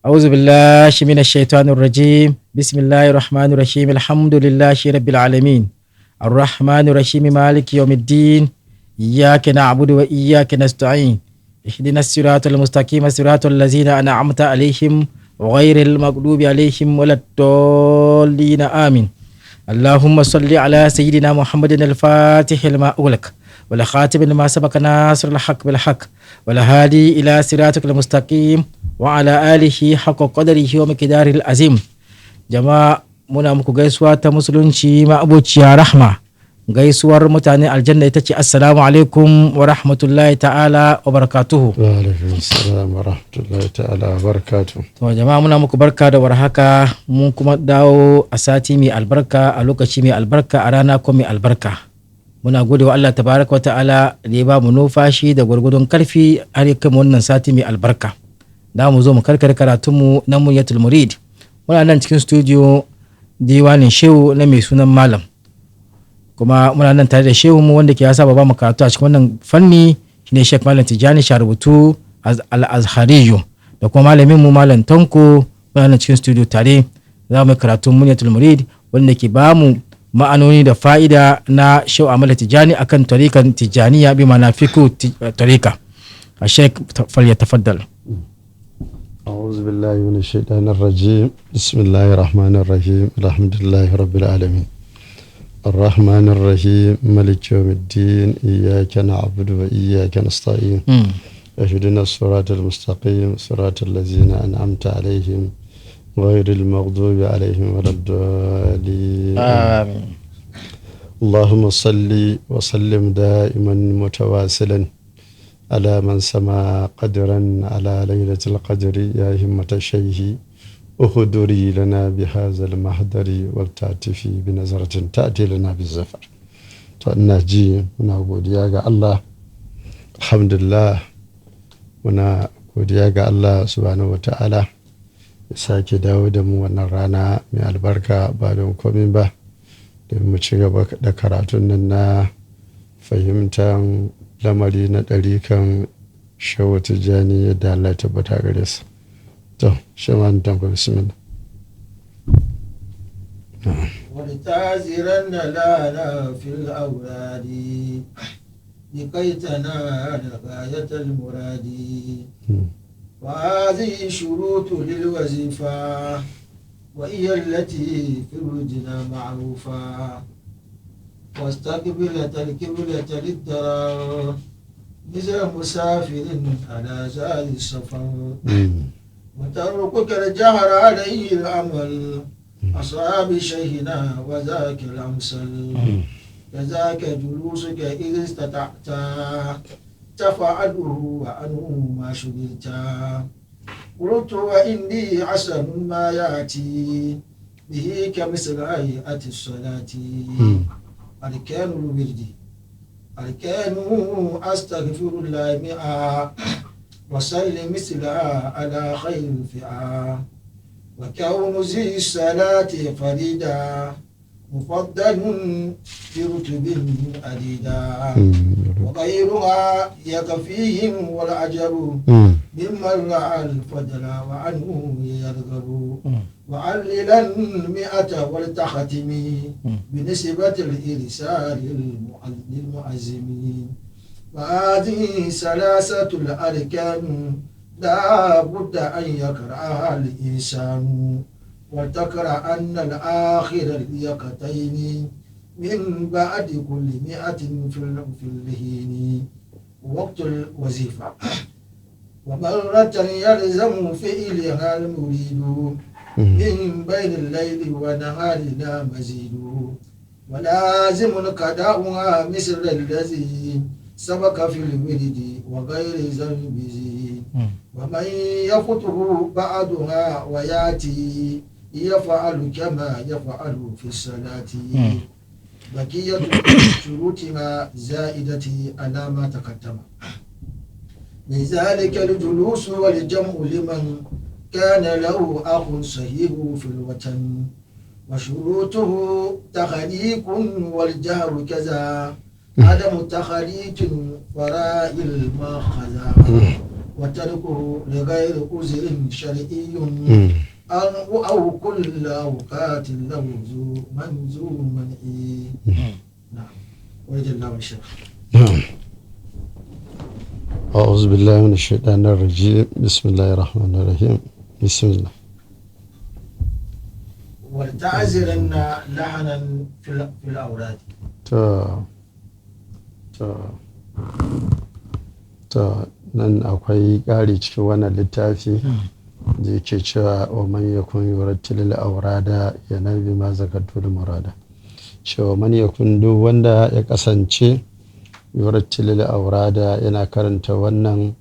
أعوذ بالله من الشيطان الرجيم بسم الله الرحمن الرحيم الحمد لله رب العالمين الرحمن الرحيم مالك يوم الدين إياك نعبد وإياك نستعين اهدنا الصراط المستقيم صراط الذين أنعمت عليهم غير المغضوب عليهم ولا الضالين آمين اللهم صل على سيدنا محمد الفاتح لما أغلق والخاتم لما سبق ناصر الحق بالحق والهادي إلى صراطك المستقيم وعلى آله حق قدره ومقداره العظيم. Jama'a muna muku gaisuwa ta musulunci ma'abociya rahma, gaisuwar mutane aljanna ita ce assalamu alaikum wa rahmatullahi ta'ala wa barakatuhu. Wa alaikum assalam wa rahmatullahi ta'ala wa barakatuhu. To jama'a muna muku barka da warhaka, mun kuma dawo a sati mai albarka, a lokaci mai albarka, a rana ko mai albarka. Muna gode wa Allah tabaraka wa ta'ala da ya ba mu numfashi da gwargwadon karfi har ya kai wannan sati mai albarka. Da mu zo mu karkare karatunmu na Munyatul Murid. Muna nan cikin studio diwanin shehu na mai sunan malam, kuma muna nan tare da shehu mu wanda ke ya saba ba mu karatu a cikin wannan fanni shine Sheikh Malam Tijani Sharubutu Al-Azhariyu da kuma malamin mu Malam Tanko. Muna nan cikin studio tare za mu karatu Munyatul Murid wanda ke ba mu ma'anoni da fa'ida na shehu Ahmad Tijani akan tarikan Tijaniya bi ma'ana fiqh tarika. Sheikh falyatafaddal. أعوذ بالله من الشيطان الرجيم بسم الله الرحمن الرحيم الحمد لله رب العالمين الرحمن الرحيم مالك يوم الدين إياك نعبد وإياك نستعين اهدنا الصراط المستقيم صراط الذين أنعمت عليهم غير المغضوب عليهم ولا الضالين آمين. اللهم صل وسلم دائما متواصلا على من سما قدرا على ليلة القدر يا همة الشيخ اهدري لنا بهذا المحضر والتعتفي بنظرة تأتي لنا بالزفر. فأنا جي منا godiya الله الحمد لله muna godiya ga Allah subhanahu wata'ala ya sake dawo da mu wannan rana mai albarka ba don komai ba don mu ci gaba da karatun nan na fahimtar lamari na ɗarikan Shehu Tijjani yadda Allah ya tabbata gare su. To, shaman tanko bismillah. ولتعزرن لنا في الأولاد لكي تنال غاية المراد وهذه شروط للوظيفة وهي التي في الوجنا معروفة واستقبلت القبلة للدرار مثل مسافر على زاد السفر وتركك الجهر عليه العمل أصحاب شيخنا وذاك الأمثل كذاك جلوسك إذ استطعت تفعله وأنه ما شغلت قلت وإني حسن ما يأتي به كمثل هيئة الصلاة أركان الورد أركان أستغفر الله مئة وسلم مثلها على خير الفئة وكون ذي الصلاة فريدا مفضل برتب عديدا وغيرها يكفيهم والعجب ممن رأى الفضل وعنه يرغب وعللا مئة والتختم بنسبة الإرسال للمعزمين وهذه ثلاثة الأركان لا بد أن يقرأها الإنسان وتقرأ أن الآخر اليقتين من بعد كل مئة في اللهين وقت الوظيفة ومرة يلزم فعلها المريد من بين الليل ونهار لا مزيد ولازم قضاؤها مثل الذي سبق في الورد وغير ذنبه ومن يفته بعدها وياتي يفعل كما يفعل في الصلاة بقية شروطها زائدة على ما تقدم لذلك الجلوس والجمع لمن كان له أخ صحيح في الوطن وشروطه تخليق والجهر كذا عدم تخليق فراء الماخذ وتركه لغير عذر شرعي أو كل أوقات له ذو منعي. نعم. ورد الله الشيخ. نعم. أعوذ بالله من الشيطان الرجيم. بسم الله الرحمن الرحيم. بسم الله. ولتعزرن لحنا في الأوراد. nan akwai ƙari cikin wannan littafi da yake cewa wa man yakun yurattilil aurada yanabi ma zakatul murada, cewa man yakun duk wanda ya kasance yurattilil aurada yana karanta wannan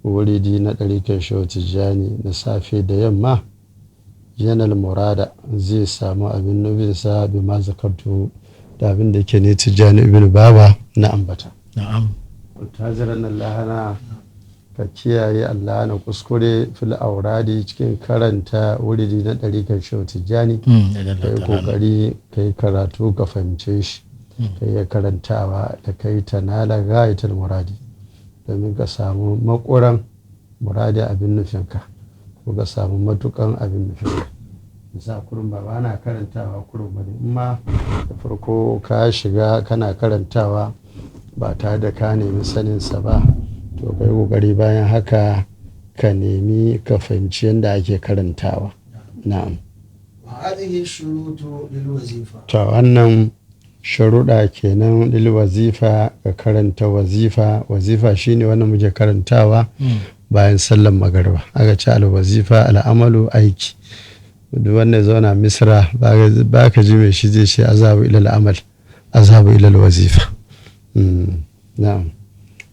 wuridi na ɗarikan shehu tijjani na safe da yamma, yanal murada zai samu abin nubinsa bi ma zakatu da abin da yake ne tijjani ibn baba na ambata. na'am taziran Allah ka kiyaye Allah na kuskure fil auradi cikin karanta wuridi na ɗarikan shehu tijjani, ka yi kokari ka yi karatu ka fahimce shi, ka yi karantawa da ka yi tanala gayatul muradi domin ka samu makuran muradi abin nufinka ko ka samu matukan abin nufinka. sa kurun ba na karantawa kurun ba ne, amma da farko ka shiga kana karantawa ba tare da ka nemi saninsa ba, to kai kokari bayan haka ka nemi ka fahimci yadda ake karantawa. Na'am. وهذه الشروط للوظيفة. To wannan sharuɗa kenan lil wazifa, ka karanta wazifa. Wazifa shine wannan muke karantawa bayan sallan magariba. Aka ce al wazifa al'amalu aiki. Duk wanda ya zauna misra ba ka ji mai shi zai ce azabu ilal amal, azabu ilal wazifa. Na'am.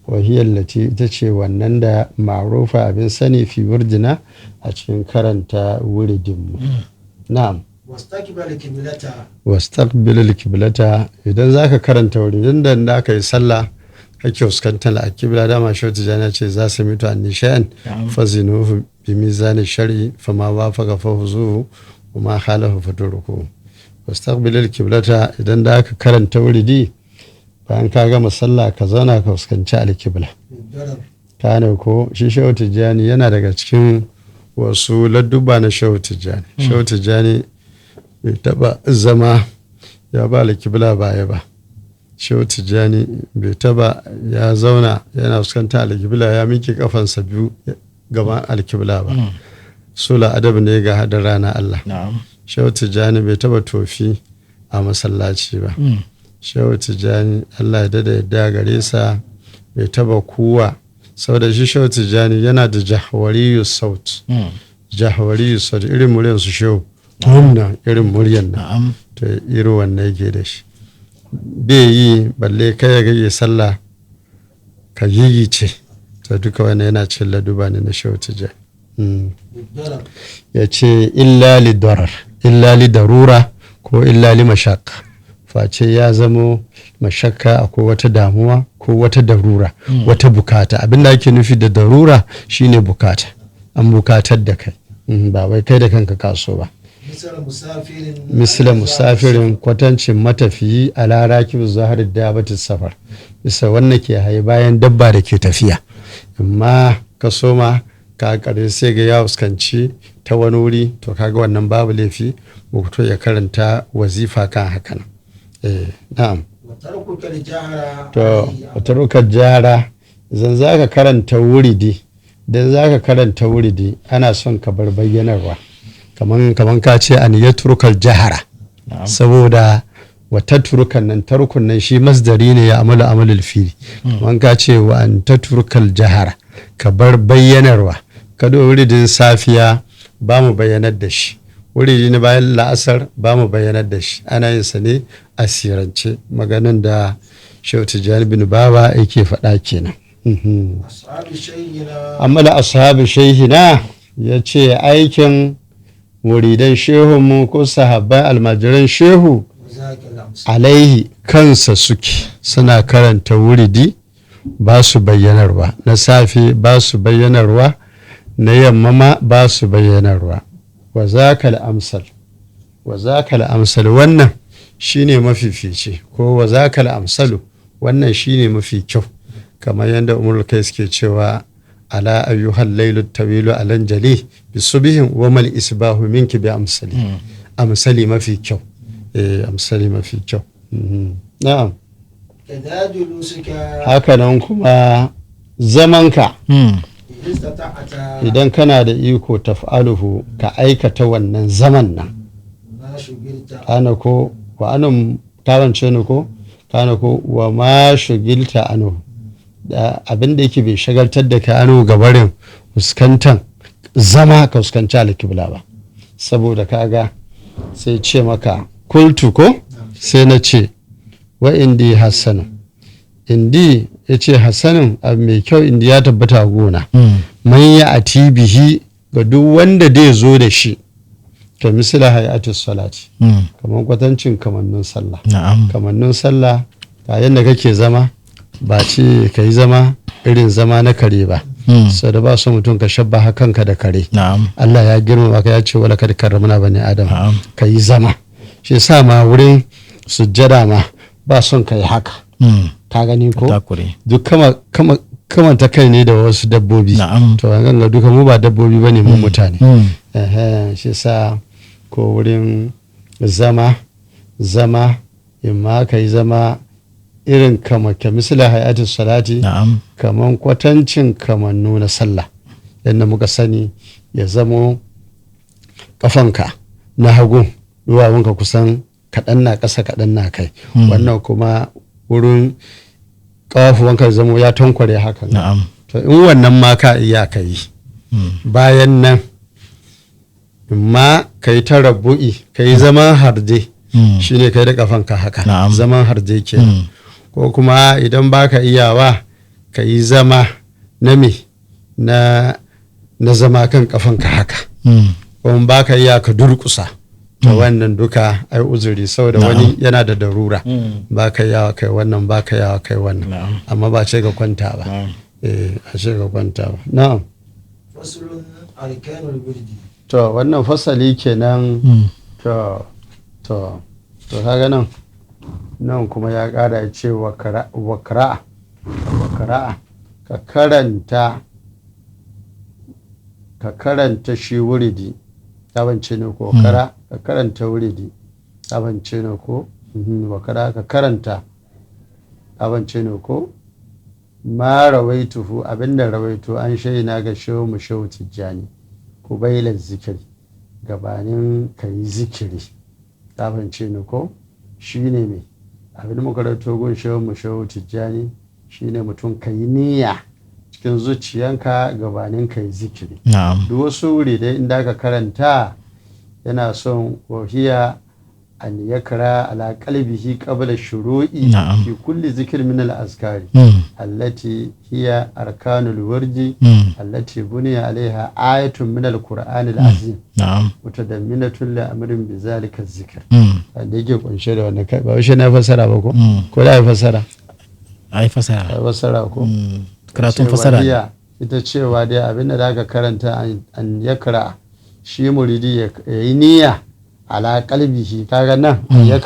Wahiyar lati ita ce wannan da ma'rufa abin sani fi wurdina a cikin karanta wuridinmu. Na'am. Wastaqbil kiblata, idan zaka karanta wuridin da aka yi sallah kake fuskantar alkibla, dama shehu tijjani ce za su mitu an nishayan fazinuhu bi mizani shar'i fama wafaqa fahuzuhu wa ma khalafa faturuku. Wastaqbil kiblata, idan da aka karanta wuridi bayan ka gama sallah ka zauna ka fuskanci alkibla. Kane ko shi shehu tijjani yana daga cikin wasu ladduba na shehu tijjani. Shehu tijjani bai taba zama ya ba alkibla baya ba. Shehu tijjani bai taba ya zauna yana fuskanta alkibla ya miƙe kafansa biyu gaban alkibla ba. Sula adab ne ga hadar rana Allah. Shehu tijjani bai taba tofi a masallaci ba. Shehu tijjani Allah ya dada yadda gare sa bai taba kuwa, saboda shi shehu tijjani yana da jahwariyu saut. Jahwariyu saut irin muryan su shehu wannan irin muryan nan, to irin wannan yake da shi. Bai yi balle kai ga yi sallah ka gigice, to duka wannan yana cin laduba ne na shehu tijjani. Ya ce illa li darar, illa li darura ko illa li mashakka, face ya zamo mashakka akwai wata damuwa ko wata darura, wata bukata. Abin da ake nufi da darura shine bukata, an bukatar da kai, ba wai kai da kanka kaso ba. Misala musafirin, kwatancin matafiyi a larakin zahar dabatin safar, bisa wannan ke haye bayan dabba da ke tafiya. Amma ka soma ka kare sai ga ya fuskanci ta wani wuri, to kaga wannan babu laifi mutum ya karanta wazifa kan hakan. Na'am. To watarukar jahara, idan za ka karanta wuridi, idan za ka karanta wuridi ana son ka bar bayyanarwa, kaman ka ce an ya turkar jahara, saboda wata turukan nan tarkun nan shi masdari ne ya amalu amalul fili. Kaman ka ce wa an ta turkar jahara, ka bar bayyanarwa. Kado wuridin safiya ba mu bayyanar da shi, wuridi na bayan la'asar ba mu bayyanar da shi, ana yin sa ne a sirance. Maganin da shehu tijjani bin baba yake faɗa kenan. Amma da ashabi shaihina, ya ce aikin muridan shehunmu ko sahabbai almajiran shehu alaihi kansa suke, suna karanta wuridi ba su bayyanarwa, na safe ba su bayyanarwa, na yamma ma ba su bayyanarwa. Wa zakal amsal, wa zakal amsal, wannan shine mafifici, ko wa zakal amsalu, wannan shine mafi kyau, kamar yadda umar kai suke cewa ala ayyuhal lailu tawilu alan jali bisubihin wa mal isbahu minki bi amsali amsali mafi kyau amsali mafi kyau. Na'am. كذا جلوسك Haka nan kuma zamanka Mm. إذا استطعت idan kana da iko taf'aluhu ka aikata wannan zaman nan ما شغلت kana ko wa anum tawance ni ko kana ko wa ma shugilta anu da abin da yake bai shagaltar da ka anu gabarin fuskantan zama ka fuskanci alkibla ba, saboda kaga sai ce maka kultu ko sai na ce wa indi hassanu indi ya ce hassanin abu mai kyau indi ya tabbata a gona Mm. man ya ati bihi ga duk wanda dai zo da shi ka misila hayatus salati Mm. kamar kwatancin kamannin sallah. Na'am. Kamannin sallah ga yadda kake zama ba ce ka yi zama irin zama na kare ba, Mm. sau da ba su mutum ka shabba kanka da kare. Na'am. Allah ya girmama ka ya ce wala kad karramna bani adam Na'am. ka yi zama, shi sa ma wurin sujjada ma ba son ka yi haka, Mm. ka gani ko Takure. duk kamanta kai ne da wasu dabbobi. Na'am. To an ga duka mu ba dabbobi ba ne mu mutane. Mm. Shi sa ko wurin zama in ma ka yi zama irin kama ka misali hayatun salati Na'am. kaman kwatancin kamannu na sallah yadda muka sani ya zamo kafanka na hagu duwawunka kusan kaɗan na ƙasa kaɗan na kai. Wannan kuma wurin ƙafafuwanka ya zamo ya tankware hakan. Na'am. To in wannan ma ka iya ka yi Mm. bayan nan ma ka yi ta rabbu'i ka yi zaman harde Mm. shi ne ka yi da kafanka haka. Na'am. Zaman harde ke Mm. ko kuma idan baka iyawa ka yi zama na me na zama kan kafanka haka, Mm. kuma baka iya ka durkusa. To wannan duka ai uzuri saboda Na'am. wani yana da darura, Mm. baka yawa kai wannan baka yawa kai wannan, Na'am. amma ba ce ga kwanta ba. Na'am. A ce ga kwanta ba. Na'am. فصل أركان الورد To wannan fasali kenan. Mm. To kaga nan kuma ya ƙara ya ce wa kara'a ka karanta shi wuridi tabance ne ko ka karanta wuridi tabance ne ko wakara ka karanta tabance ne ko ma rawaituhu abinda rawaito an shaina ga shehu mu shehu tijjani ku bailar zikiri gabanin ka yi zikiri tabance ne ko shi ne mai abin makarantar gun shehu mu shehu tijjani shi ne mutum ka yi niyya cikin zuciyanka gabanin ka yi zikiri. Na'am. Duk wasu wuri dai inda ka karanta yana son wahiya an yakra ala qalbihi qabla shuru'i Na'am. fi kulli zikr min al-azkari Mm. allati hiya arkanul warji Mm. allati buniya alaiha ayatun min al-qur'an al-azim Na'am. mutadamminatun li amrin bi zalika zikr. Mm. Wanda yake kunshe da wannan kai ba wai na fassara ba ko Mm. ko da ya fassara Ai fasara. ya fassara ko Mm. Karatun cewa fasara. ne. hiya ita cewa dai abinda da aka karanta an yakra shi muridi ya yi niyya ala kalbihi kaga nan ya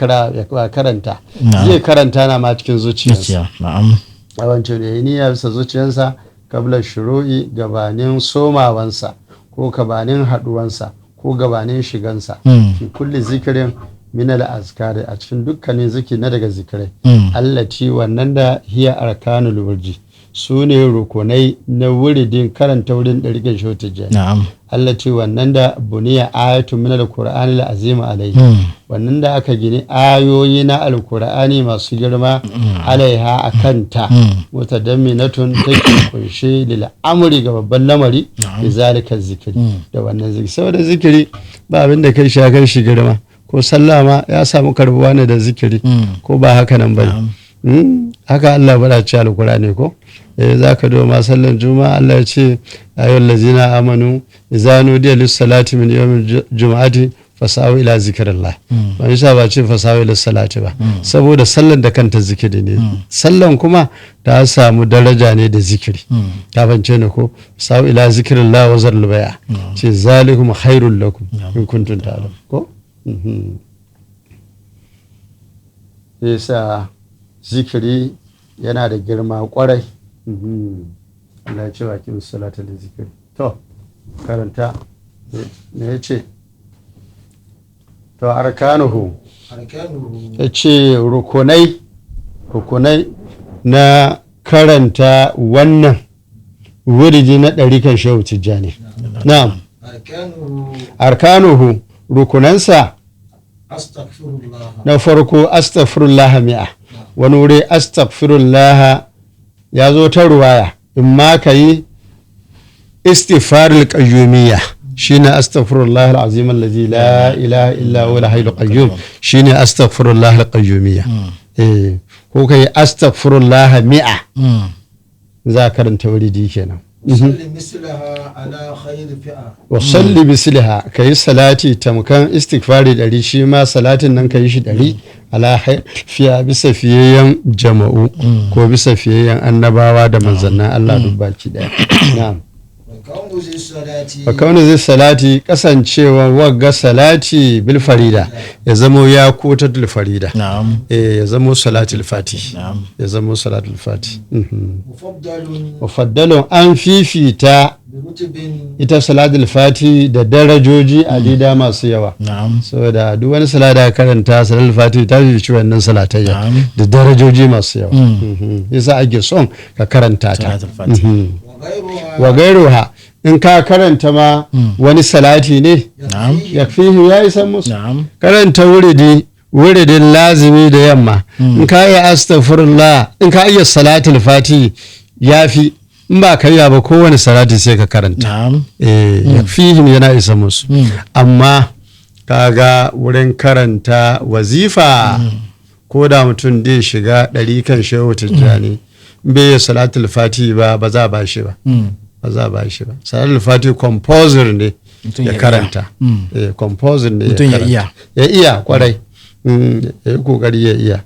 karanta Na'am. zai karanta na ma cikin zuciyarsa Zuciya. Na'am. yawancin ya yi niyya bisa zuciyarsa kabla shuru'i gabanin somawansa ko gabanin haduwansa ko gabanin shigansa Mm. fi kulli zikirin min al-azkari a cikin dukkanin zikiri na daga zikirai Mm. allati wannan da hiya arkanul wurdi su ne rukunai na wuridin karanta wurin ɗariƙin shotijjani Na'am. allati wannan da buniya ayatu min al-qur'ani al-azim alayhi Mm. wannan da aka gini ayoyi na alkur'ani masu girma alaiha a kanta mutadamminatun take kunshe lil amri ga babban lamari da zalika zikiri da wannan zikiri saboda zikiri ba abin da kai shakar shi girma ko sallama ya samu karbuwa ne da zikiri ko ba haka nan bane haka Allah bada ci alkur'ani ko za ka do ma sallan juma'a Allah ya ce ayyuhal ladzina amanu idza nudiya lis salati min yawmil jum'ati fasawo ila zikirillah ba yasa ba ce fasawo ila salati ba saboda sallan da kanta zikiri ne sallan kuma ta samu daraja ne da zikiri ta bance ne ko fasawo ila zikirillah wa zarul baya ce zalikum khairul lakum in kuntum ta'lamun ko yasa zikiri yana da girma kwarai Allah ya ce wa kin salata da zikiri. To karanta me ya ce? To arkanuhu أركانه ya ce rukunai na karanta wannan wuridi na ɗarikan shehu tijjani. Na'am. أركانه Arkanuhu rukunansa أستغفر الله na farko astaghfirullah mi'a, wani wuri astaghfirullah ya zo ta ruwaya in ma ka yi istighfarul qayyumiyya shine astaghfirullah alazim allazi la ilaha illa huwa al-hayyul qayyum shine astaghfirullah al-qayyumiyya ko kai astaghfirullah mi'a za ka karanta wuridi kenan. صل مثلها على خير فئة wa salli bisliha ka yi salati tamkan istighfari 100 shi ma salatin nan ka yi shi 100 ala fiya bisa fiyayyen jama'u ko bisa fiyayyen annabawa da manzannin Allah duk baki daya. Na'am. وكون ذي الصلاة wa kauna zai salati kasancewa wagga salati bil farida ya zamo ya kotatul farida na'am ya zamo salatul fati na'am ya zamo salatul fati. مفضل wa faddalun an fifita برتب ita salatul fati da darajoji alida masu yawa. na'am saboda duk wani salada karanta salatul fati ta fi wannan salatayya Na'am. da darajoji masu yawa. Yasa ake son ka karanta ta. salatul fati وغيرها Wa gairuha in ka karanta ma wani salati ne na'am ya fihi ya isa musu. na'am Karanta wuridin lazimi da yamma in ka yi astaghfirullah in ka iya salatul fati ya fi in ba ka yi ba kowane salati sai ka karanta. na'am ya fihim yana isa musu amma kaga wurin karanta wazifa ko da mutum dai shiga ɗari kan shehu tijjani bai yi salatul fati ba za a ba shi ba ba za a ba shi ba salatul fati composer ne Mutum ya ya karanta composer ne Mutum ya karanta. iya. ya iya kwarai ya yi kokari ya iya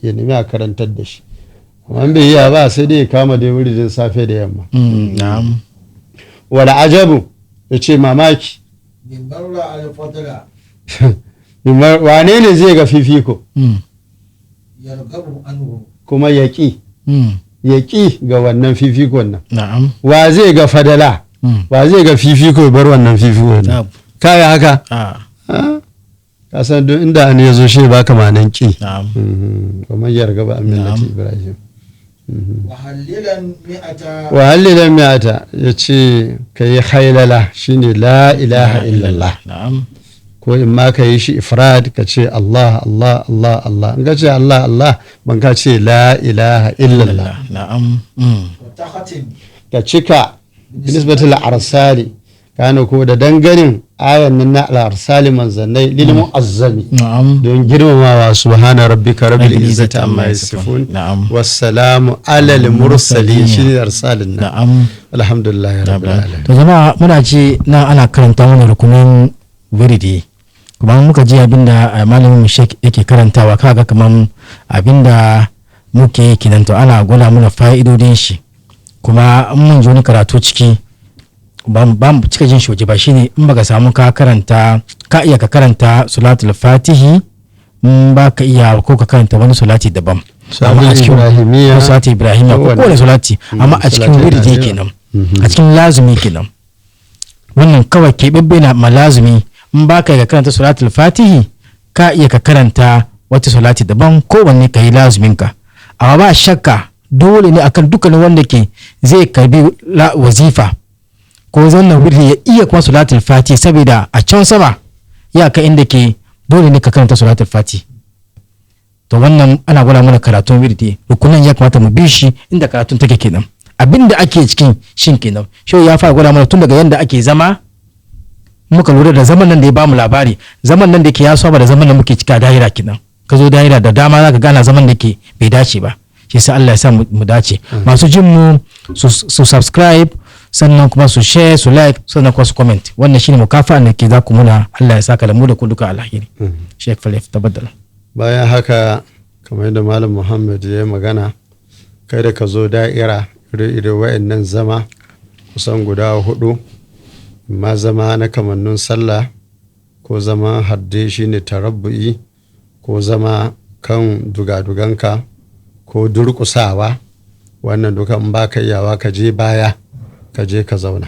ya nemi a karantar da shi amma bai iya ba sai dai ya kama dai wurin safe da yamma. na'am wala ajabu ya ce mamaki من بر على الفضل wane ne zai ga fifiko يرغب عنه kuma ya ƙi ga wannan fifikon nan na'am wa zai ga fadala wa zai ga fifiko ya bar wannan fifikon nan na'am kaya haka ka san duk inda an ya zo shi ba ka manan ƙi na'am kamar yarga ba aminati Na'am. ibrahim وهللا مئة wa hallilan miyata ya ce ka yi hailala shine la ilaha illallah na'am ko in ma ka yi shi ifrad ka ce Allah Allah Allah Allah in ka ce Allah Allah ban ka ce la ilaha illallah na'am وتختم ka cika nisbatul arsali kana ko da danganin ayan nan na al-arsali manzannai lil mu'azzami na'am don girmamawa subhana rabbika rabbil izzati amma yasifun na'am wassalamu alal mursalin shi arsalin nan na'am alhamdulillah rabbil alamin to jama'a muna ce na ana karanta mana rukunin wiridi kuma muka ji abinda malamin shek yake karantawa kaga kaman abinda muke kinan to ana gwada mana fa'idodin shi kuma in mun ji wani karatu ciki ba mu cika jin shi waje ba shine in baka samu ka karanta ka iya ka karanta salatul fatihi in ba ka iya ko ka karanta wani salati daban amma a cikin Ibrahimiyya. ko salati ibrahimiyya ko kowane salati amma a cikin Salatin wiridi Ibrahimiyya. kenan a cikin lazumi kenan wannan kawai keɓaɓɓe na malazumi in ba ka iya ka karanta salatul fatihi ka iya ka karanta wata salati daban kowanne ka yi lazumin ka amma ba shakka dole ne akan dukkanin wanda ke zai karbi wazifa ko zannan wuri ya iya kuma salatul fati saboda a can sama ya ka inda ke dole ne ka karanta salatul fati to wannan ana gwada mana karatun wirdi rukunan ya kamata mu bi shi inda karatun take kenan abinda ake cikin shin kenan shi ya fara gwada mana tun daga yanda ake zama muka lura da zaman nan da ya bamu labari zaman nan da ke ya saba da zaman da muke cika daira kenan ka zo daira da dama zaka gana zaman da ke bai dace ba shi sa Allah ya sa mu dace masu jin mu su subscribe sannan kuma su share su like sannan kuma su comment wannan shine mukafa da ke za ku muna Allah ya saka da mu da ku duka alheri Sheikh Falif tabaddala bayan haka kamar yadda malam Muhammad ya magana kai da ka zo da'ira ire-ire wa'annan zama kusan guda 4 ma zama na kamannin sallah ko zama hadde shine tarabbu'i ko zama kan dugaduganka ko durƙusawa wannan duka in ba ka iyawa ka je baya ka je ka zauna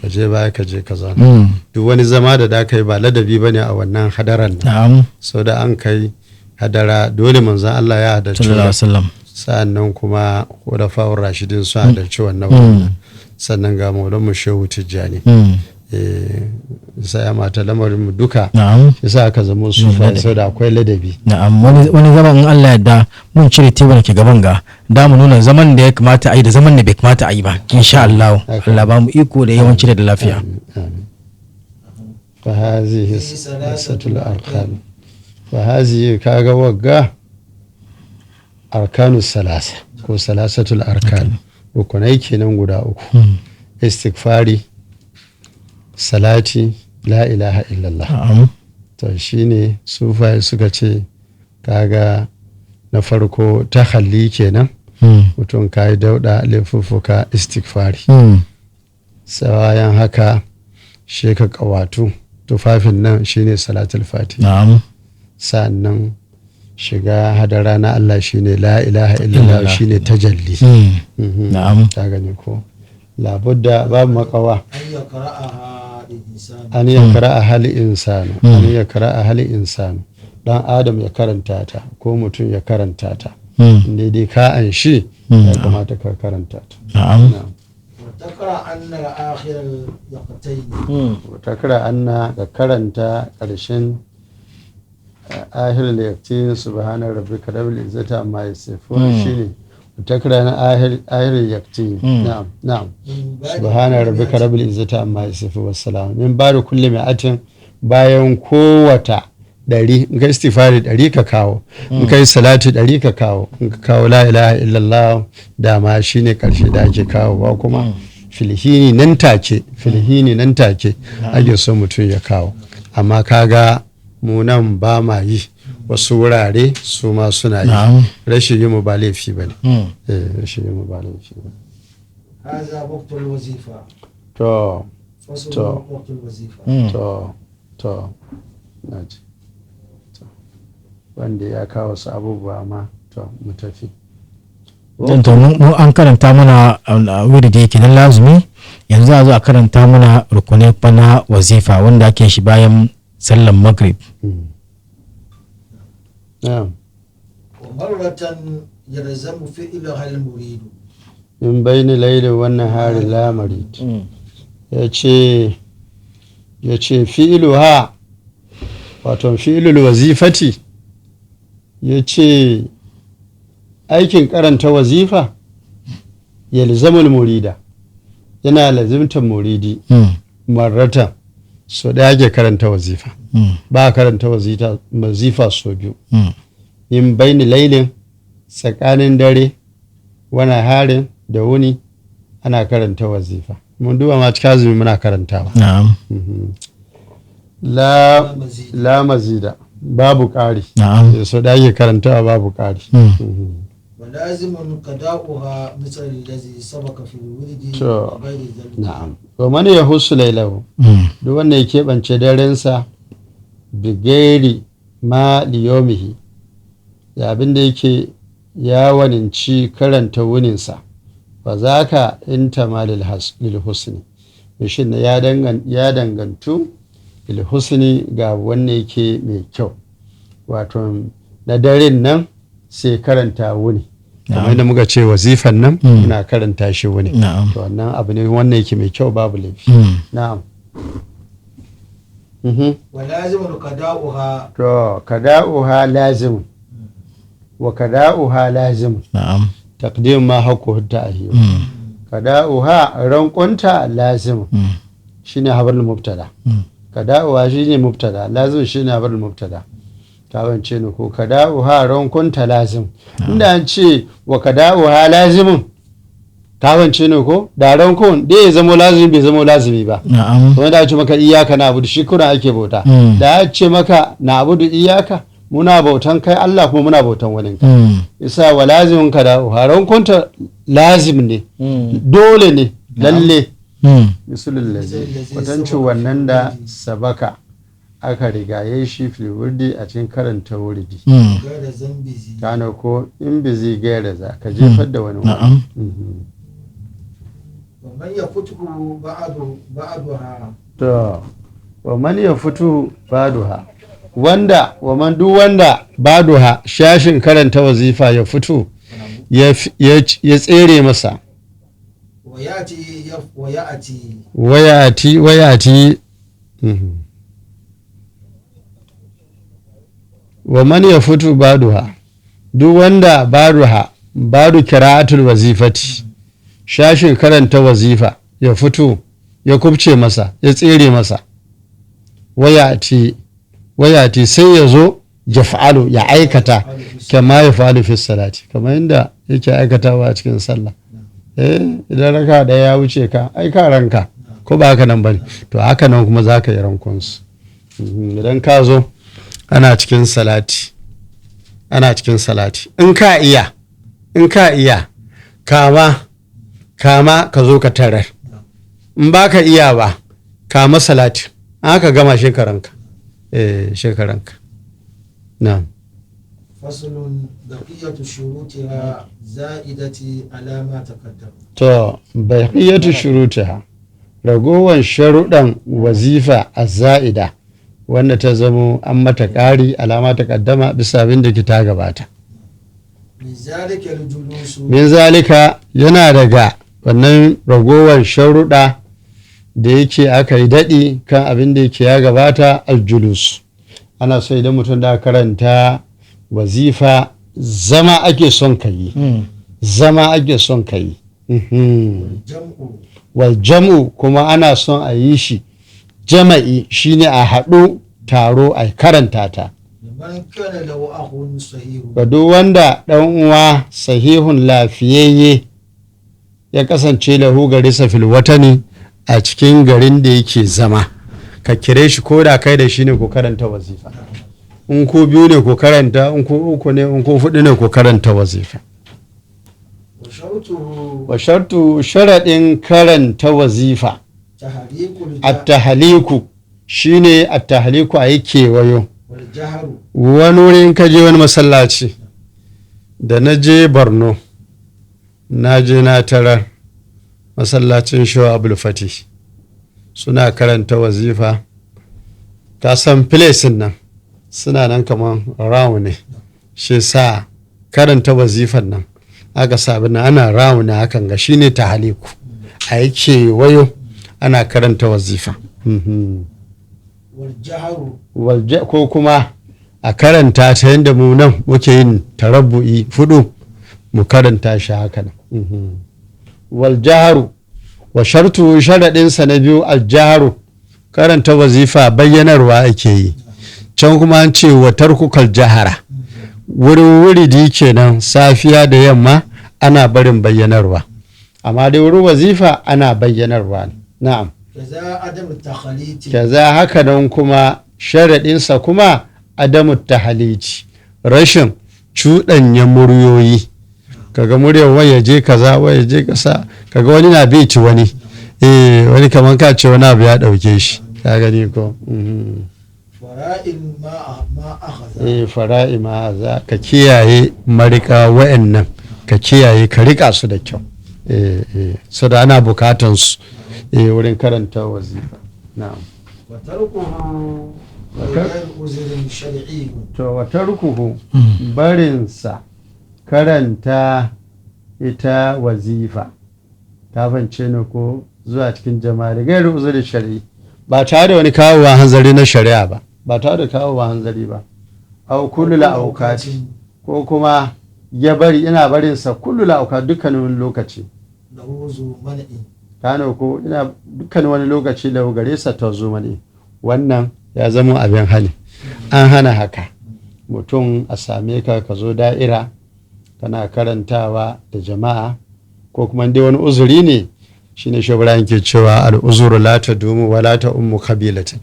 ka je baya ka je ka zauna duk wani zama da ka yi ba ladabi bane a wannan hadaran nan so da an kai hadara dole manzon Allah ya hadarci sa'annan kuma khulafa'ur rashidin su hadarci wannan wannan sannan ga maulan mu shehu tijjani sai ya mata lamarin mu duka yasa aka zama su fa da akwai ladabi na'am wani zaman in Allah yadda mun cire tebur ke gaban ga da mu nuna zaman da ya kamata a yi da zaman da bai kamata a yi ba insha Allah Allah ba mu iko da yawanci da lafiya fa hazihi salasatul arkan fa hazihi kaga wagga arkanus salasa ko salasatul arkan rukunai kenan guda uku istighfari salati la ilaha illallah to shine sufaye suka ce kaga na farko ta halli kenan mutum kai dauda laifuffuka istighfari sawayan haka shi ka kawatu tufafin nan shine salatul fati sannan shiga hadara na Allah shine la ilaha illallah shine tajalli na'am ta gane ko labudda babu makawa an yakra a hali insanu an yakra a hali insanu dan adam ya karanta ta ko mutum ya karanta ta inda dai ka an shi ya kamata ka karanta ta na'am takra anna akhir al-yaqtayn takra anna ka karanta karshen ahir al-yaqtayn subhana rabbika rabbil izzati amma yasifun shine takra na ahir al-yaqtayn na'am na'am subhana rabbika rabbil izzati amma yasifun wassalam min bari kulli mi'atin bayan kowata 100 in kai istighfari 100 ka kawo in kai salati 100 ka kawo in ka kawo la ilaha illallah dama shine karshe da ake kawo kuma filhini nan take ake so mutum ya kawo amma kaga mu nan ba ma yi wasu wurare su ma suna yi rashin yi mu ba laifi ba ne rashin yi mu ba laifi ba هذا وقت الوظيفة to فصل وقت الوظيفة to naji wanda ya kawo su abubuwa ma to mu tafi to mu an karanta mana wuri da yake nan lazumi yanzu a zo a karanta mana rukunai na wazifa wanda ake shi bayan sallan maghrib ومرة يلزم فعلها المريد in bayni lailin wannan hari lamarit ya ce fi'ilu ha wato fi'ilul wazifati ya ce aikin karanta wazifa ya lizamul murida yana lazimtar muridi marratan so da yake karanta wazifa ba karanta wazifa so biyu in bayni lailin tsakanin dare wani harin da wuni ana karanta wazifa mun duba ma cikin azumi muna karantawa na'am la mazida babu ƙari so da ake karantawa babu ƙari ولازم قضاؤها مثل الذي سبق في الورد غير ذلك na'am wa man yahussu lailahu duk wanda ya keɓance darensa bigairi ma liyomihi da abin da yake ya waninci karanta wuninsa ba za ka intama lil husni mishin ya dangantu lil husni ga wanne yake mai kyau wato na daren nan sai karanta wuni kamar yadda muka ce wazifan nan muna karanta shi wuni to wannan abu ne wannan yake mai kyau babu laifi na'am ولازم قضاؤها to kada'uha lazim wa kada'uha lazim na'am taqdim ma haqqu ta'hir kada'uha ranqunta lazim shine habarul mubtada kada'uha shine mubtada lazim shine habarul mubtada ka bance ni ko kada'uha ranqunta lazim inda an ce wa kada'uha lazimun ka bance ni ko da rankun dai ya zama lazimi bai zama lazimi ba na'am wanda ya ce maka iyaka na abudu shi kuna ake bauta da ya ce maka na abudu iyaka muna bautan kai Allah kuma muna bautan wani ka isa wa lazimin ka da haran kunta lazim ne dole ne lalle misalin lazi kwatanci wannan da sabaka aka rigaye shi fil wurdi a cikin karanta wurdi غير ذنبه kana ko in bizi gaira za ka jefar da wani na'am ومن يفته بعدها to wa man ya fito baduha wanda wa man duk wanda baduha shashin karanta wazifa ya fito ya tsere masa wayati wa man ya fito baduha duk wanda baduha badu kira'atul wazifati shashin karanta wazifa ya fito ya kubce masa ya tsere masa wayati sai ya zo ya fa'alu ya aikata kama ya fa'alu fi salati kamar yadda yake aikatawa a cikin sallah idan raka da ya wuce ka aika ranka ko ba haka nan bane to haka nan kuma zaka yi rankonsu idan ka zo ana cikin salati in ka iya kama ka zo ka tarar in ba ka iya ba kama salati aka gama shekaranka na'am faslun baqiyatu shurutiha za'idati ala ma taqaddama to baqiyatu shurutiha ragowar sharuɗan wazifa az-za'ida wanda ta zamo an mata ƙari alama ta kaddama bisa abin da ki ta gabata min zalika yana daga wannan ragowar sharuɗa da yake aka yi daɗi kan abin da yake ya gabata aljulus ana so idan mutum da karanta wazifa zama ake son ka yi wal jam'u kuma ana son a yi shi jama'i shine a haɗu taro a karanta ta ga duk wanda ɗan uwa sahihun lafiyayye ya kasance lahu gari safil watani a cikin garin da yake zama ka kire shi ko da kai da shi ne ko karanta wazifa in ko biyu ne ko karanta in ko uku ne in ko fudu ne ko karanta wazifa wa shartu sharaɗin karanta wazifa at-tahliku shine at-tahliku a yi kewayo wani wurin ka je wani masallaci da na je Borno na je na tarar masallacin shawa abulfati suna karanta wazifa ka san filesin nan suna nan kamar rawu ne shi sa karanta wazifan nan aka sabi na ana rawu ne hakan ga shine tahliku a yi kewayo ana karanta wazifa ko kuma a karanta ta yadda mu nan muke yin tarabbu'i fudu mu karanta shi haka nan wal jaharu wa shartu sharaɗinsa na biyu aljaharu karanta wazifa bayyanarwa ake yi can kuma an ce wa tarkukal jahara wurin wuridi kenan safiya da yamma ana barin bayyanarwa amma dai wurin wazifa ana bayyanarwa na'am kaza haka nan kuma sharaɗinsa kuma adamu tahaliti rashin cuɗanya muryoyi kaga muryar waya je kaza waya je kasa kaga wani na bai ci wani wani kaman ka ce wani abu ya dauke shi ka gani ko fara'i ma za ka kiyaye marika wayannan ka kiyaye ka rika su da kyau so da ana bukatan su wurin karanta wazifa na'am wa tarkuhu barinsa karanta ita wazifa ta fance ne ko zuwa cikin jama'a da gairu uzuri shari'i ba tare da wani kawowa hanzari na shari'a ba tare da kawowa hanzari ba au kullu la'aukati ko kuma ya bari ina barinsa kullu la'aukati dukkanin lokaci kano ko ina dukkanin wani lokaci da gare sa ta zo mani wannan ya zama abin hali an hana haka mutum a same ka zo da'ira kana karantawa da jama'a ko kuma dai wani uzuri ne shine shobran ke cewa al'uzuru la tadumu wa la ta'ummu qabilatan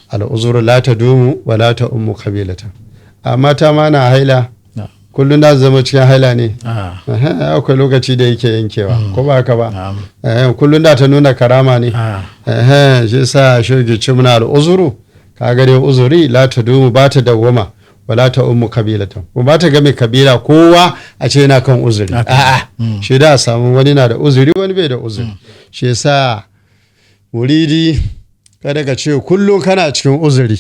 al'uzuru la tadumu wa la ta'ummu qabilatan amma ta ma na haila kullun da zama cikin haila ne akwai lokaci da yake yankewa ko ba haka ba kullun da ta nuna karama ne shi sa shoge ce muna al'uzuru kaga dai uzuri la ta dumu ba ta dawwama wala ta ummu kabilatan ko ba ta game kabila kowa a ce yana kan uzuri a'a shi da samu wani na da uzuri wani bai da uzuri shi yasa muridi kada ka ce kullum kana cikin uzuri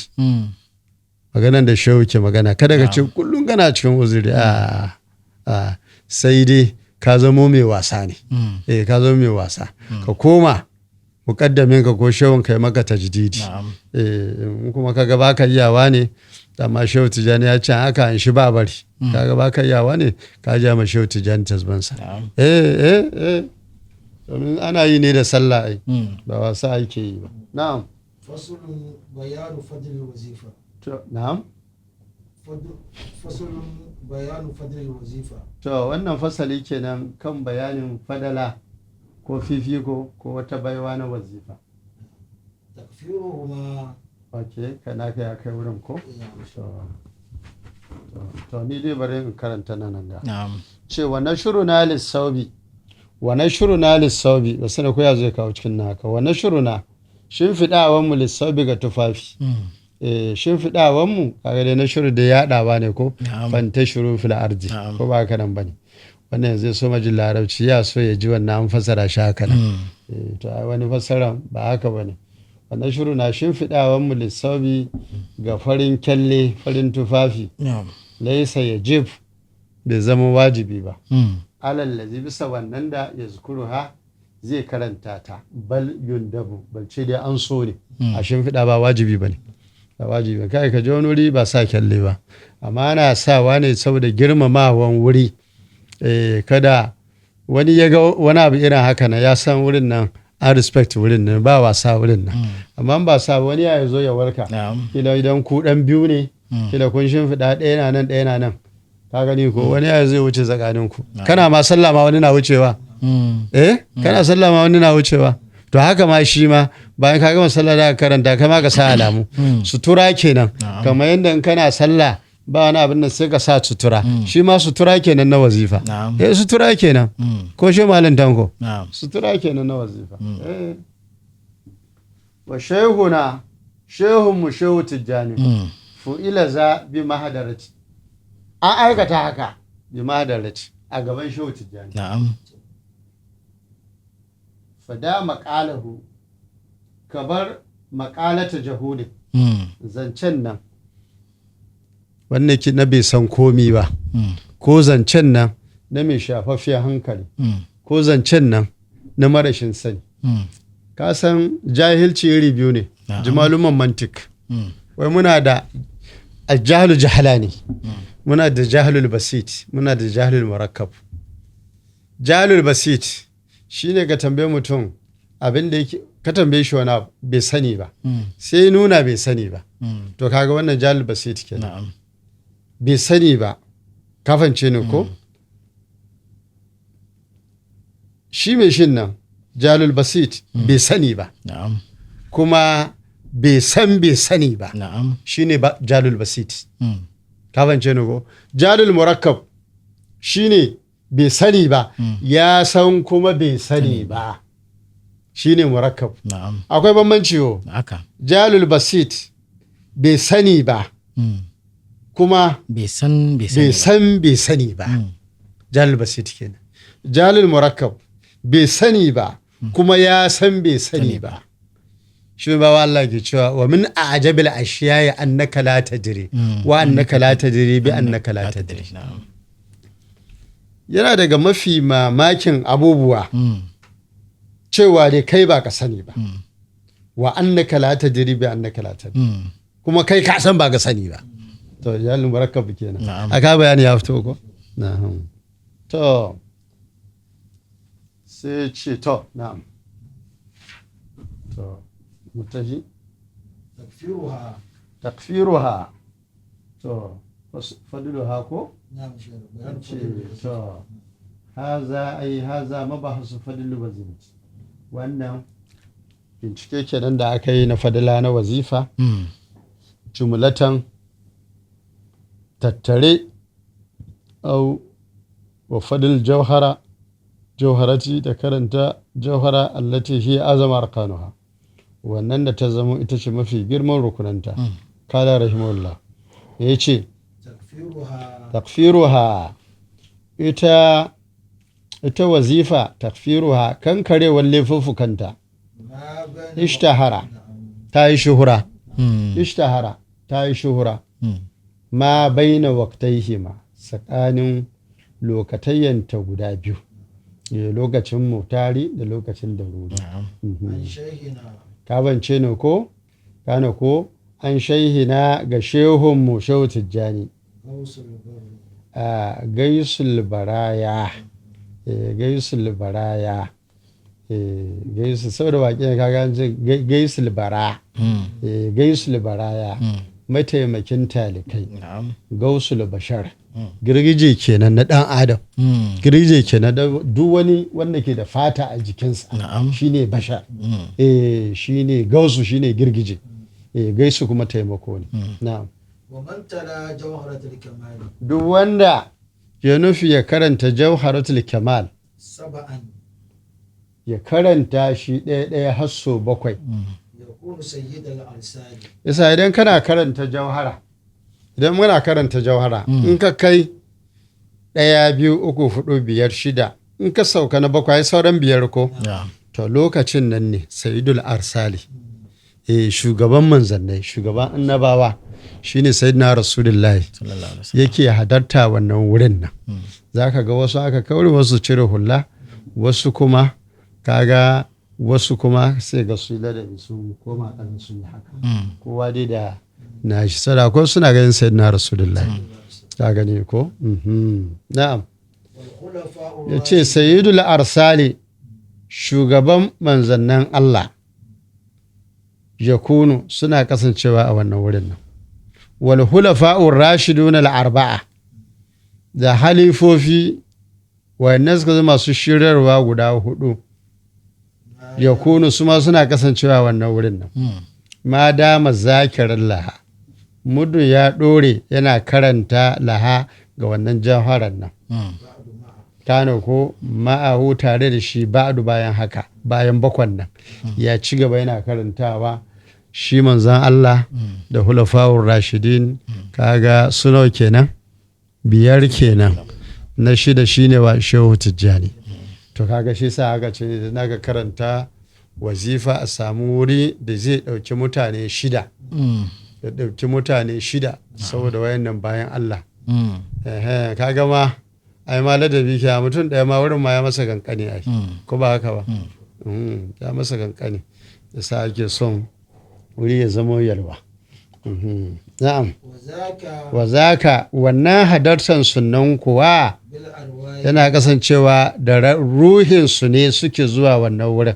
maganan da shehu ke magana kada ka ce kullum kana cikin uzuri a sai dai ka zamo mai wasa ne ka zamo mai wasa ka koma mukaddamin ka ko shehun kai maka tajdidi kuma kaga baka iyawa ne amma shehu tijani ya ce haka an shi ba bari kaga baka iyawa ne ka ja ma shehu tijani tasbansa domin ana yi ne da sallah ai ba wasa ake yi ba na'am fasulun bayanu fadl wazifa na'am fasulun bayanu fadl wazifa to wannan fasali kenan kan bayanin fadala ko fifiko ko wata baiwa na wazifa takfiruhuma ok kana kai akai wurin ko to ni dai bari in karanta nan ga ce wa nashruna lis-sawbi wa nashruna lis-sawbi ba sana ko ya zai kawo cikin naka wa nashruna shimfidawan mu lis-sawbi ga tufafi shimfidawan mu kaga dai nashru da yadawa ne ko ban tashru fil ardi ko ba haka nan bane wannan zai so majin larabci ya so ya ji wannan an fasara shi haka nan to ai wani fasara ba haka bane wannan shiru na shimfidawan mu lissabi ga farin kyalle farin tufafi laisa yajib bai zama wajibi ba alal ladhi bisa wannan da yazkuruha zai karanta ta bal yundabu bal ce dai an so ne a shimfida ba wajibi bane ba wajibi kai ka je wani wuri ba sa kyalle ba amma ana sawa ne saboda girmamawan wuri kada wani ya ga wani abu irin haka na ya san wurin nan an respect wurin nan ba wasa wurin nan amma ba sa wani ya zo ya warka kila idan ku dan biyu ne kila kun shimfiɗa ɗaya na nan ɗaya na nan ka gani ko wani ya zo ya wuce tsakanin ku kana ma sallah ma wani na wucewa kana sallah ma wani na wucewa to haka ma shi ma bayan ka gama sallah da karanta kai ma ka sa alamu sutura kenan kamar yadda in kana sallah ba wani abin da sai ka sa sutura shi ma sutura kenan na wazifa sutura kenan ko shi malin tanko sutura kenan na wazifa wa shehuna shehun mu shehu tijjani fu'ila za bi mahadarati an aikata haka bi mahadarati a gaban shehu tijjani fada maƙalahu kabar maƙalata jahuli zancen nan wannan ki na bai san komi ba ko zancen nan na mai shafaffiyar hankali ko zancen nan na marashin sani ka san jahilci iri biyu ne jimaluman mantik wai muna da aljahalu jahala ne muna da jahalul basit muna da jahalul murakkab jahalul basit shine ka tambaye mutum abin da yake ka tambaye shi wani abu bai sani ba sai nuna bai sani ba to kaga wannan jahalul basit kenan bai sani ba kafance ne ko shi mai shin nan jalul basit bai sani ba kuma bai sani ba shi ne jalul basit kafance ne ko jalul murakkab shi ne bai sani ba ya san kuma bai sani ba shi ne murakkab akwai bambanci yo jalul basit bai sani ba kuma bai sani ba jalil basit kenan jalil murakkab bai sani ba kuma ya san bai sani ba shi ba Allah ke cewa wa min a'jabil ashiya'i annaka la tadri wa annaka la tadri bi annaka la tadri yana daga mafi mamakin abubuwa cewa dai kai ba ka sani ba wa annaka la tadri bi annaka la tadri kuma kai ka san ba ka sani ba to jalil murakkab kenan aka bayani ya fito ko na'am to sai ce to na'am to mutaji takfiruha to fadluha ko na'am shi bayan to haza mabahasu fadlu wazifa wannan bincike kenan da aka yi na fadila na wazifa jumlatan tattare au wa fadil jauharati da karanta jauhara allati hi azama arkanuha wannan da ta zama ita ce mafi girman rukunanta. Kala rahimahullah ya ce takfiruha ita wazifa takfiruha kankarewar laifuffukanta ishtahara ta yi shuhura ishtahara ta yi shuhura ma baina waqtaihima tsakanin lokatayyanta guda biyu lokacin mutari da lokacin daruri. Ka bance ne ko kana ko an shaihina ga shehunmu shehu tijjani a gaisul baraya gaisul baraya gaisul saboda waƙe kaga an ce gaisul bara gaisul baraya mataimakin talikai gausul bashar girgije kenan na dan adam girgije kenan duk wani wanda ke da fata a jikinsa shine bashar shine gausu shine girgije gaisu kuma taimako ne na'am duk wanda ya nufi ya karanta jawharatul kamal ya karanta shi ɗaya har so 7 yasa idan kana karanta jawhara idan muna karanta jawhara in ka kai 1 2 3 4 5 6 in ka sauka na 7 sauran 5 ko to lokacin nan ne sayyidul arsali shugaban manzannai shugaban annabawa shine sayyidina rasulullahi yake hadarta wannan wurin nan zaka ga wasu aka kaure wasu cire hulla wasu kuma kaga wasu kuma sai ga su da su koma kan su haka kowa dai da na shi sadako suna ganin sayyidina rasulullahi ka gane ko na'am yace sayyidul arsali shugaban manzannan Allah yakunu suna kasancewa a wannan wurin nan wal hulafa'ur rashidun al arba'a da halifofi wayannan suka zama masu shirarwa guda 4 yakunu su ma suna kasancewa a wannan wurin nan ma dama zakirin laha mudu ya dore yana karanta laha ga wannan jawharar nan kano ko ma'ahu tare da shi ba'du bayan haka bayan 7 nan ya ci gaba yana karantawa shi manzan Allah da hulafa'ur rashidin kaga suno kenan 5 kenan na 6 shine wa shehu tijjani to kaga shi sa aka ce idan aka karanta wazifa a samu wuri da zai dauki mutane 6 ya dauki mutane 6 saboda wayannan bayan Allah kaga ma ai ma ladabi ke mutum ɗaya ma wurin ma ya masa kankani ai ko ba haka ba ya masa kankani yasa ake son wuri ya zama yalwa na'am wa zaka wannan hadartan sunan kuwa yana kasancewa da ruhin su ne suke zuwa wannan wurin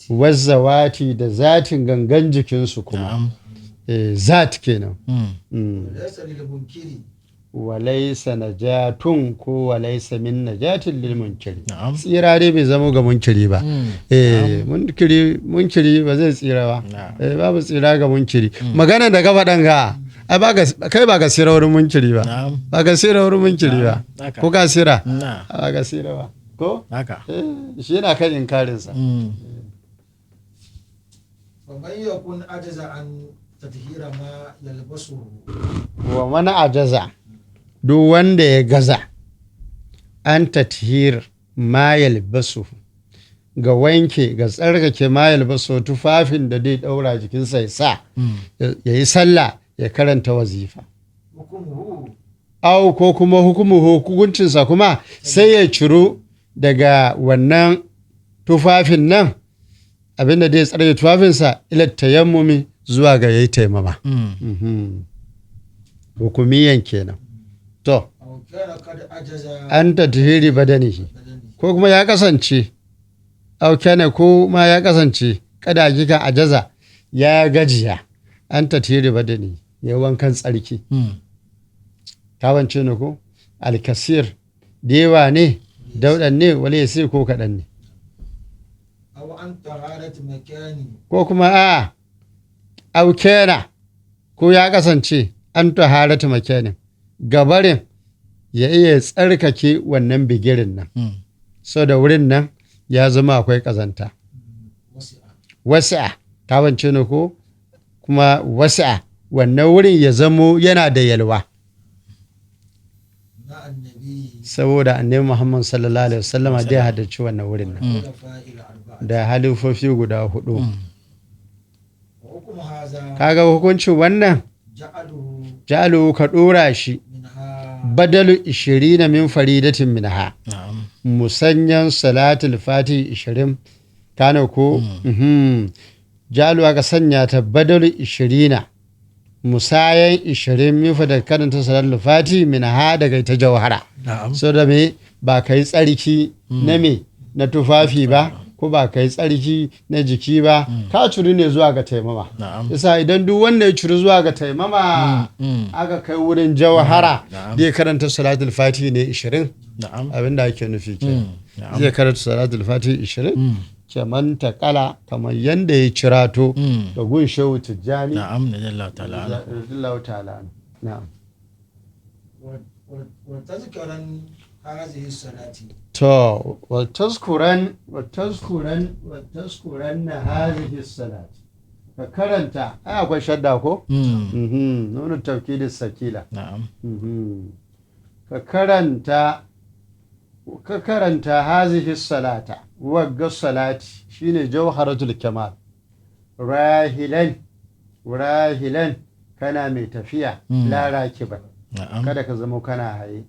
wazzawati da zatin gangan jikinsu kuma zat kenan walaisa najatun ko walaisa min najatin lil munkiri tsira dai bai zama ga munkiri ba munkiri ba zai tsira ba babu tsira ga munkiri magana da gaba dan ga kai ba ka tsira wurin munkiri ba ba ka tsira wurin munkiri ba ko ka tsira ba ka tsira ba ko haka shi yana kan inkarin sa faman yakun ajaza an tathira ma yalbasu wa man ajaza duk wanda ya gaza an tathir ma yalbasu ga wanke ga tsarkake ma yalbasu tufafin da dai daura jikinsa ya sa ya yi sallah ya karanta wazifa au ko kuma hukuncinsa kuma sai ya ciro daga wannan tufafin nan abinda dai tsarkake tufafinsa ila tayammumi zuwa ga yayi taimama hukumiyan kenan to an tathiri badanihi ko kuma ya kasance aukene ko ma ya kasance kada hakika ajaza ya gajiya an tathiri badani ya wankan tsarki kawance ne ko alkasir dewa ne daudan ne wale yasir ko kadan ne ko kuma a aukena ko ya kasance an taharatu makanin gabarin ya iya tsarkake wannan bigirin nan so da wurin nan ya zama akwai kazanta wasi'a ka bance ne ko kuma wasi'a wannan wurin ya zamo yana da yalwa na annabi saboda annabi Muhammad sallallahu alaihi wasallam da ya hadarci wannan wurin nan khulafa'il arba'a da halifofi guda hudu wa hukum hadha kaga hukuncin wannan ja'alu ka dora shi minha badalu 20 min faridatin minha na'am musanyan salatul fati 20 kana ko ja'alu aka sanya ta badalu 20 musayan 20 min fadar karanta salatul fati minha daga ita jawhara na'am so da me ba kai tsarki na me na tufafi ba ko ba kai tsarki na jiki ba ka curi ne zuwa ga taimama na'am yasa idan duk wanda ya curi zuwa ga taimama aka kai wurin jawhara zai karanta salatul fati ne 20 na'am abinda ake nufi ke na'am zai karanta salatul fati 20 keman takala kamar yanda ya cirato da gun shehu tijjani na'am da Allah ta'ala radiyallahu ta'ala na'am wa tazkaran hadhihi salati to wa tazkuran na hadhihi salati ka karanta ai akwai shadda ko nunu tawkidis sakila na'am ka karanta hazihi salata wagga salati shine jawharatul kamal rahilan kana mai tafiya la rakiban na'am kada ka zama kana haye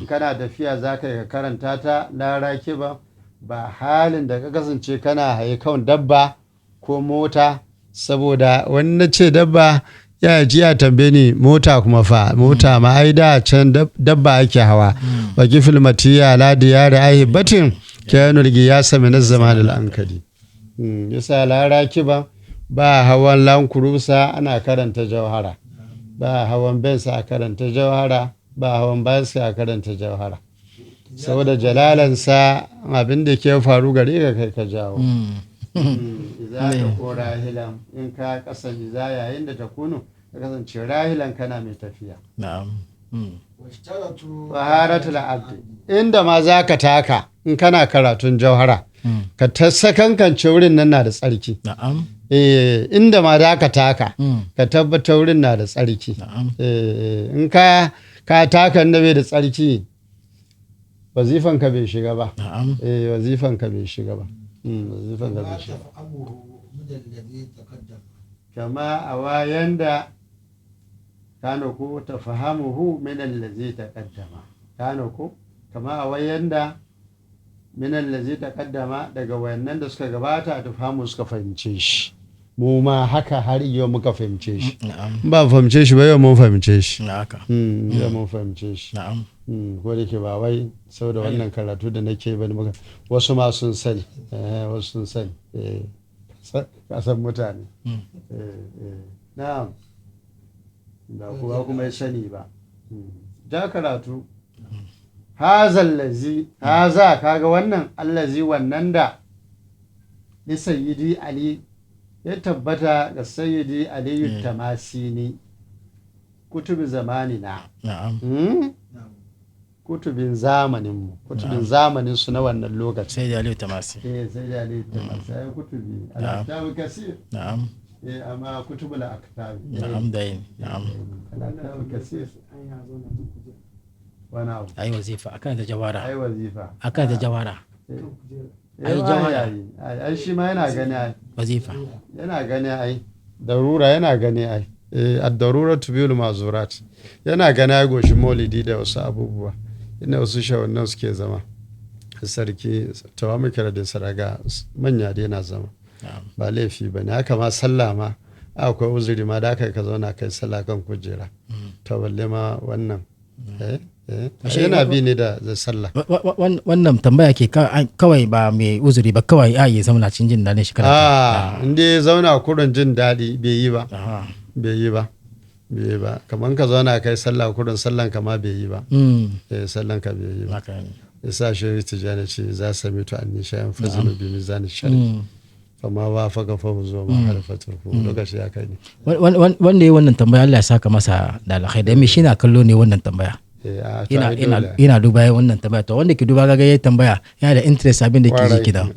kana tafiya zaka ka karanta ta la rakiban ba halin da ka kasance kana haye kan dabba ko mota saboda wani na ce dabba ya ji ya tambaye ni mota kuma fa mota ma ai da can dabba ake hawa baki filmatiya la diyari ai batin kayanu rigi ya sami na zamanin ankadi yasa laraki ba hawan lankurusa ana karanta jauhara ba hawan bensa a karanta jauhara ba hawan bayansa a karanta jauhara saboda jalalansa abin da ke faru gare ka kai ka jawo iza ka ko rahilan in ka kasance za yayin da ta kunu ka kasance rahilan kana mai tafiya na'am washtaratu taharatul abdi inda ma za ka taka in kana karatun jauhara ka ta sakankance wurin nan na da tsarki na'am inda ma za ka taka ka tabbata wurin na da tsarki na'am in ka taka na bai da tsarki wazifan ka bai shiga ba na'am wazifan ka bai shiga ba wazifan ka ma bai shiga tafhamuhu min alladhi taqaddama kama a wayan da kano ko ta fahamuhu min allazi taqaddama kano ko kama a wayan da min allazi taqaddama daga wayannan da suka gabata ta fahamu suka fahimce shi mu ma haka har yau muka fahimce shi na'am ba fahimce shi ba yau mun fahimce shi na'aka yau mun fahimce shi na'am ko da ke ba wai saboda wannan karatu da nake bane muka wasu ma sun sani wasu sun sani kasan mutane na'am da kuwa kuma ya sani ba ja karatu haza kaga wannan allazi wannan da ni sayyidi ali ya tabbata ga sayyidi aliyu tamasini kutubi zamanina na'am kutubin zamaninmu kutubin zamanin su na wannan lokaci sai da aliyu tamasi sai da aliyu tamasi sai kutubi al-aktabu kasir na'am amma kutubul aktabi na'am dayin na'am al-aktabu kasir wani abu ai wazifa akan da jawara ai wazifa akan da jawara ai jawara ai shi ma yana gani ai wazifa yana gani ai darura yana gani ai ad-darura tubiul mazurat yana gani ai goshi maulidi da wasu abubuwa inda wasu shawannan suke zama sarki tawamikar da saraga manya da yana zama ba laifi ba ne haka ma sallah ma akwai uzuri ma da aka ka zauna kai sallah kan kujera to balle ma wannan yana bi ne da sallah wannan tambaya ke kawai ba mai uzuri ba kawai a yi zauna cin jin daɗin shekara inda ya zauna kurin jin daɗi bai yi ba bai yi ba kamar ka zauna kai sallah kurin sallan ka ma bai yi ba sallan ka bai yi ba ya sa shi tijjani ce za su sami to an nishayen fazinu bi mizanin shari'a amma ba fa gafa mu zo ma harfatar ku lokaci ya kai ne wanda ya wannan tambaya Allah ya saka masa da alkhairi da me shi na kallo ne wannan tambaya ina duba wannan tambaya to wanda ke duba ga yayin tambaya yana da interest abin da ke ji kidan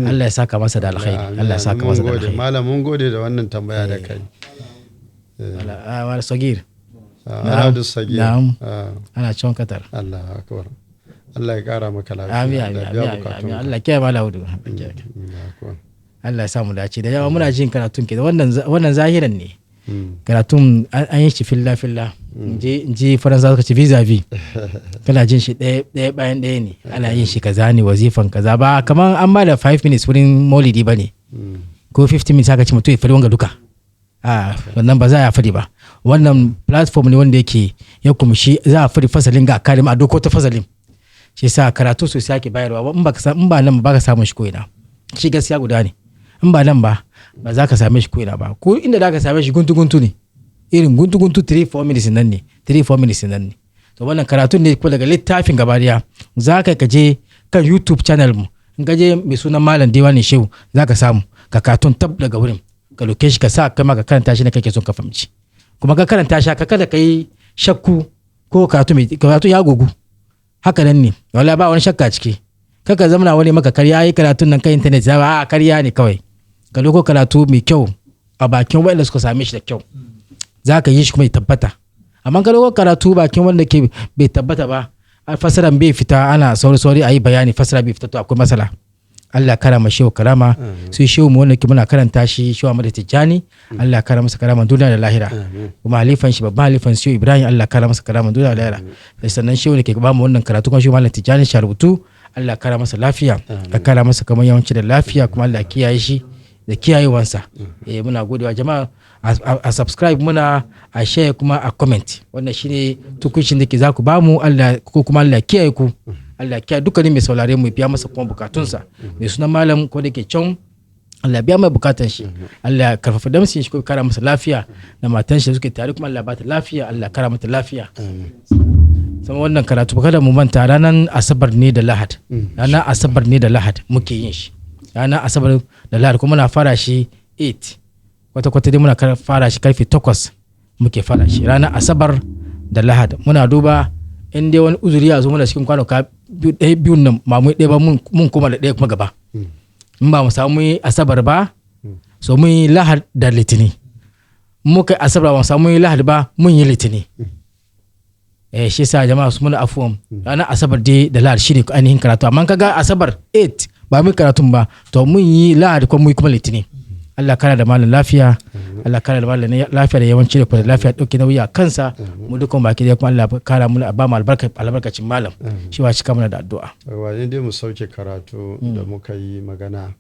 Allah ya saka masa da alkhairi Allah ya saka masa da alkhairi malam mun gode da wannan tambaya da kai wala sagir Ahmadu Sagir ana cikin Qatar Allahu akbar Allah ya kara maka lafiya amin Allah ya mala hudu Allah ya samu dace da yawa muna jin karatun ke wannan zahiran ne karatun an yi shi filla je faransa suka ci vis-a-vis kana jin shi ɗaya bayan ɗaya ne ana yin shi kaza ne wazifan kaza ba kamar an ba da 5 minutes wurin maulidi ba ne ko 15 minutes aka ci mutum ya fari wanga duka wannan ba za a fadi ba wannan platform ne wanda yake ya kumshi za a fadi fasalin ga karim a doko ta fasalin shi sa karatu sosai ake bayarwa in ba nan ba ka samun shi ko'ina shi gaskiya guda ne in ba nan ba za ka same shi ko'ina ba ko inda za ka same shi guntu ne irin guntu 3-4 minutes nan ne 3-4 minutes nan ne to wannan karatun ne ko daga littafin gabariya za ka je kan YouTube channel mu in ka je mai sunan malam Diwani Shehu za ka samu ka katun tab daga wurin ka loke shi ka sa kai ma ka karanta shi ne kake son ka fahimci kuma ka karanta shi ka kada ka yi shakku ko karatu ya gugu haka nan ne wallahi ba wani shakka ciki kaka zamana wani maka karya yi karatun nan kan internet a karya ne kawai ka loko karatu mai kyau a bakin wanda suka same shi da kyau za ka yi shi kuma ya tabbata amma ka loko karatu bakin wanda ke bai tabbata ba fasaran bai fita ana sauri a yi bayani fasara bai fita to akwai matsala Allah karama shehu karama sai shehu mu wanda ke muna karanta shi shehu Ahmad Tijjani Allah karama masa karama duniya da lahira kuma halifan shi babban halifan shehu Ibrahim Allah karama masa karama duniya da lahira sannan shehu ne ke ba mu wannan karatu kuma shehu Ahmad Tijjani shi rubutu Allah kara masa lafiya ka kara masa kamar yawanci da lafiya kuma Allah kiyaye shi da kiyayewansa muna godewa jama'a a subscribe muna a share kuma a comment wannan shine tukuncin da ke za ku ba mu Allah ko kuma Allah kiyaye ku Allah kiyaye dukkanin mai saurare mu biya masa kuma bukatunsa mai sunan malam ko da ke can Allah biya mai bukatan shi Allah karfafa damsin shi ko kara masa lafiya da matan shi suke tare kuma Allah ba ta lafiya Allah kara mata lafiya sama wannan karatu kada mu manta ranar asabar ne da lahad muke yin shi ranar asabar da lahad kuma muna fara shi 8 kwata dai muna fara shi karfe 8 muke fara shi ranar asabar da lahad muna duba in dai wani uzuri ya zo mana cikin kwanuka biyun nan mamu ɗaya ba mun kuma da ɗaya kuma gaba in ba mu samu asabar ba so mun yi lahad da litini muka asabar ba mu samu yi lahad ba mun yi litini shi sa jama'a su muna afuwan ranar asabar dai da lahad shi ne ainihin karatu amma kaga asabar 8 ba mun karatun ba to mun yi lahad kuma mun yi kuma litini Allah kara da malam lafiya Allah kara da malam lafiya da yawanci da kuma lafiya dauke nauyi a kansa mu dukkan baki da kuma Allah kara mu ba mu albarkacin malam shi wa cika mana da addu'a wani dai mu sauke karatu da muka yi magana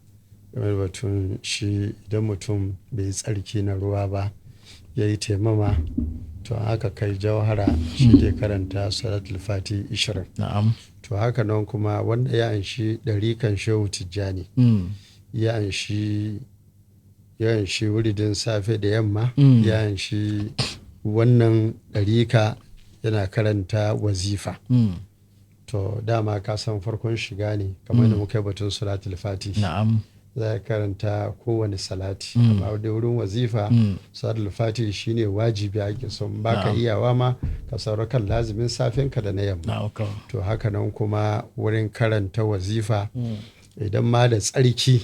game da batun shi idan mutum bai tsarki na ruwa ba yayi taimama to haka kai jawhara shi ke karanta salatul fati 20 na'am to haka nan kuma wanda ya anshi ɗarikan shehu Tijjani ya anshi wuridin safe da yamma ya anshi wannan ɗarika yana karanta wazifa to dama ka san farkon shiga ne kamar da muka yi batun salatul fati na'am za ka karanta kowane salati amma da wurin wazifa salatul fati shine wajibi ake son baka iyawa ma ka saura kan lazimin safenka da na yamma to haka nan kuma wurin karanta wazifa idan ma da tsarki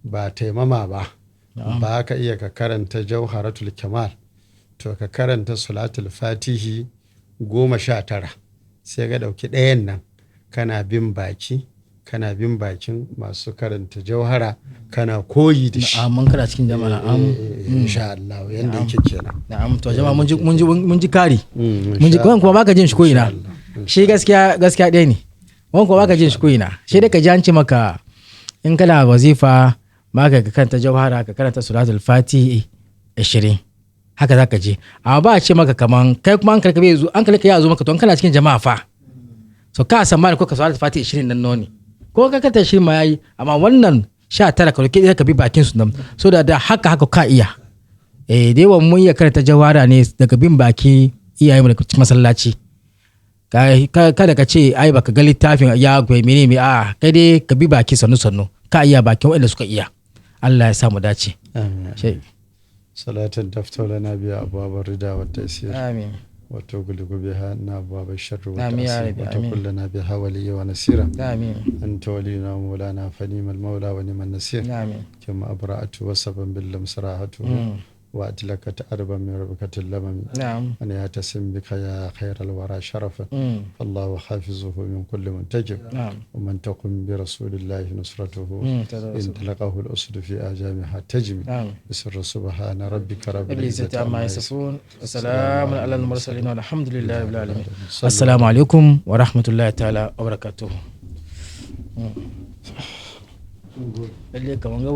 ba taimama ba ba ka iya ka karanta jauharatul kamal to ka karanta salatul fatihi 19 sai ga dauki ɗayan nan kana bin bakin masu karanta jauhara kana koyi da shi mun kana cikin jama'a insha Allah yanda yake kenan na'am to jama'a mun ji kari mun ji kuma baka jin shi ko ina shi gaskiya ɗaya ne wannan kuma baka jin shi ko ina shi da ka ji an ce maka in kana wazifa maka ka karanta jauhara ka karanta salatul fatihi 20 haka zaka je amma ba a ce maka kaman kai kuma an kalka ya zo maka to kana cikin jama'a fa so ka san ma ko ka salatul fatihi 20 nan noni ko ka karanta 20 ma yayi amma wannan 19 ka roke ka bi bakin su nan so da haka ka iya da yawan mun iya karanta jauhara ne daga bin baki iyaye mu daga cikin masallaci kada ka ce ai baka ga littafin ya goyi menene a kai dai ka bi baki sannu ka iya bakin wanda suka iya Allah ya sa mu dace amin salatan taftawlana biya abwabar rida wa tasir amin وتغلق بها أبواب الشر آمين يا والتعصي رب. وتكون لنا بها وليا ونصيرا. آمين. أنت ولينا ومولانا فنيم المولى ونعم النصير. آمين. كما أبرأت وسبا باللمس راحته وأدلكت أربا من ربكة اللمم. نعم. أن يعتصم بك يا خير الورى شرفا. فالله حافظه من كل منتجب. نعم. ومن تقم برسول الله نصرته إن تلقاه الأسد في آجامها تجمي. نعم. بسر سبحان ربك رب العزة العزة عما يصفون وسلام على المرسلين والحمد لله رب العالمين. صلوا السلام عليكم ورحمة الله تعالى وبركاته. اللي كمان